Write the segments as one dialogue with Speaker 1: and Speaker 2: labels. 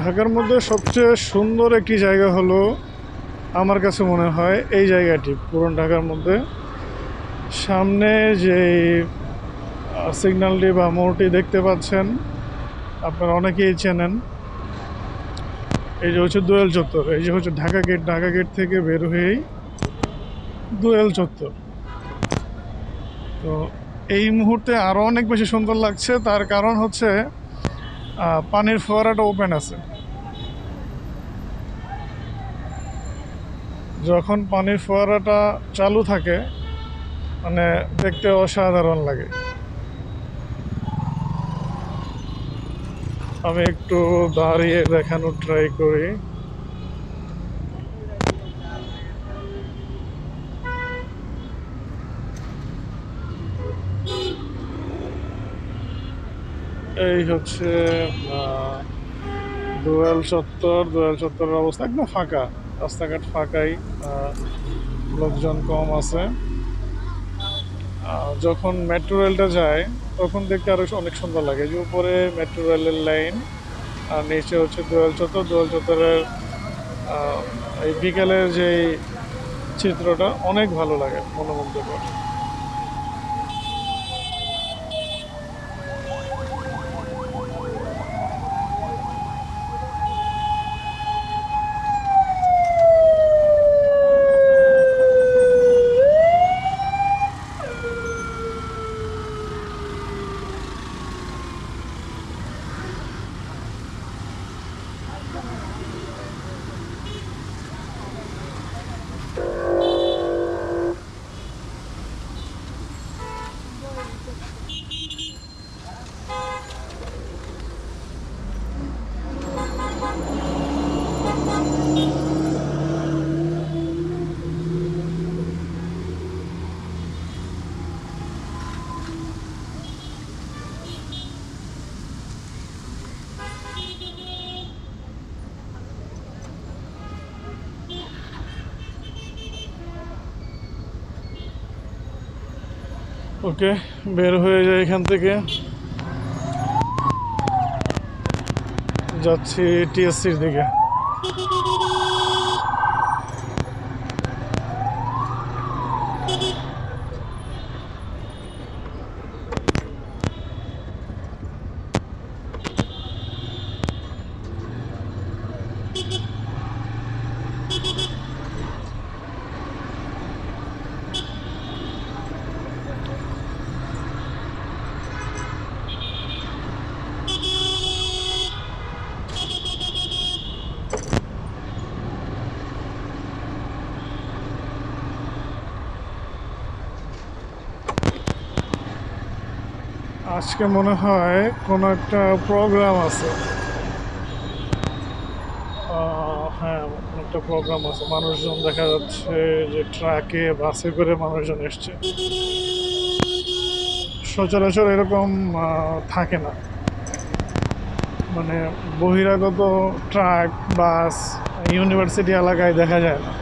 Speaker 1: ঢাকার মধ্যে সবচেয়ে সুন্দর একটি জায়গা হলো আমার কাছে মনে হয় এই জায়গাটি পুরান ঢাকার মধ্যে সামনে যে সিগন্যালটি বা মোড়টি দেখতে পাচ্ছেন আপনারা অনেকেই চেনেন। এই যে হচ্ছে দোয়েল চত্বর, এই যে হচ্ছে ঢাকা গেট, ঢাকা গেট থেকে বের হয়েই দোয়েল চত্বর। তো এই মুহূর্তে আরও অনেক বেশি সুন্দর লাগছে, তার কারণ হচ্ছে পানির ফোয়ারাটা ওপেন আছে। যখন পানির ফোয়ারাটা চালু থাকে মানে দেখতে অসাধারণ লাগে। আমি একটু দাঁড়িয়ে দেখানোর ট্রাই করি। এই হচ্ছে দোয়েল চত্বর। দোয়েল চত্বরের অবস্থা একদম ফাঁকা, রাস্তাঘাট ফাঁকাই, লোকজন কম আছে। যখন মেট্রো রেলটা যায় তখন দেখতে আরও অনেক সুন্দর লাগে, যে উপরে মেট্রো রেলের লাইন আর নিচে হচ্ছে দোয়েল চত্বর। দোয়েল চত্বরের এই বিকেলের যে চিত্রটা অনেক ভালো লাগে, মনোমুগ্ধকর। ওকে, বের হয়ে যায় এখান থেকে, যাচ্ছি টিএসসির দিকে। আজকে মনে হয় কোনো একটা প্রোগ্রাম আছে। হ্যাঁ, কোনো একটা প্রোগ্রাম আছে। মানুষজন দেখা যাচ্ছে যে ট্রাকে বাসে করে মানুষজন এসছে। সচরাচর এরকম থাকে না, মানে বহিরাগত ট্রাক বাস ইউনিভার্সিটি এলাকায় দেখা যায় না।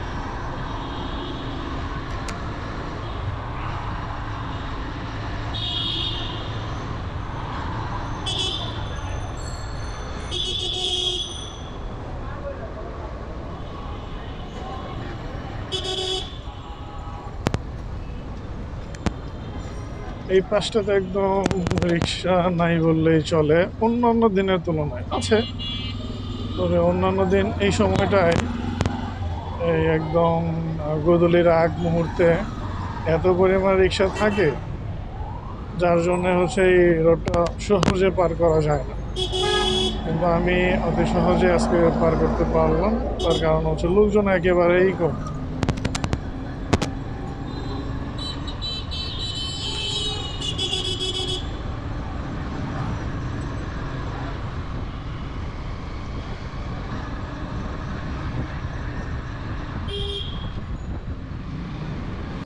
Speaker 1: এই পাশটাতে একদম রিক্সা নাই বললেই চলে, অন্যান্য দিনের তুলনায় আছে। তবে অন্যান্য দিন এই সময়টায় এই একদম গোধূলির আগ মুহূর্তে এত পরিমাণ রিক্সা থাকে, যার জন্য হচ্ছে এই রোডটা সহজে পার করা যায় না। কিন্তু আমি অতি সহজে আজকে পার করতে পারলাম, তার কারণ হচ্ছে লোকজন একেবারেই কম।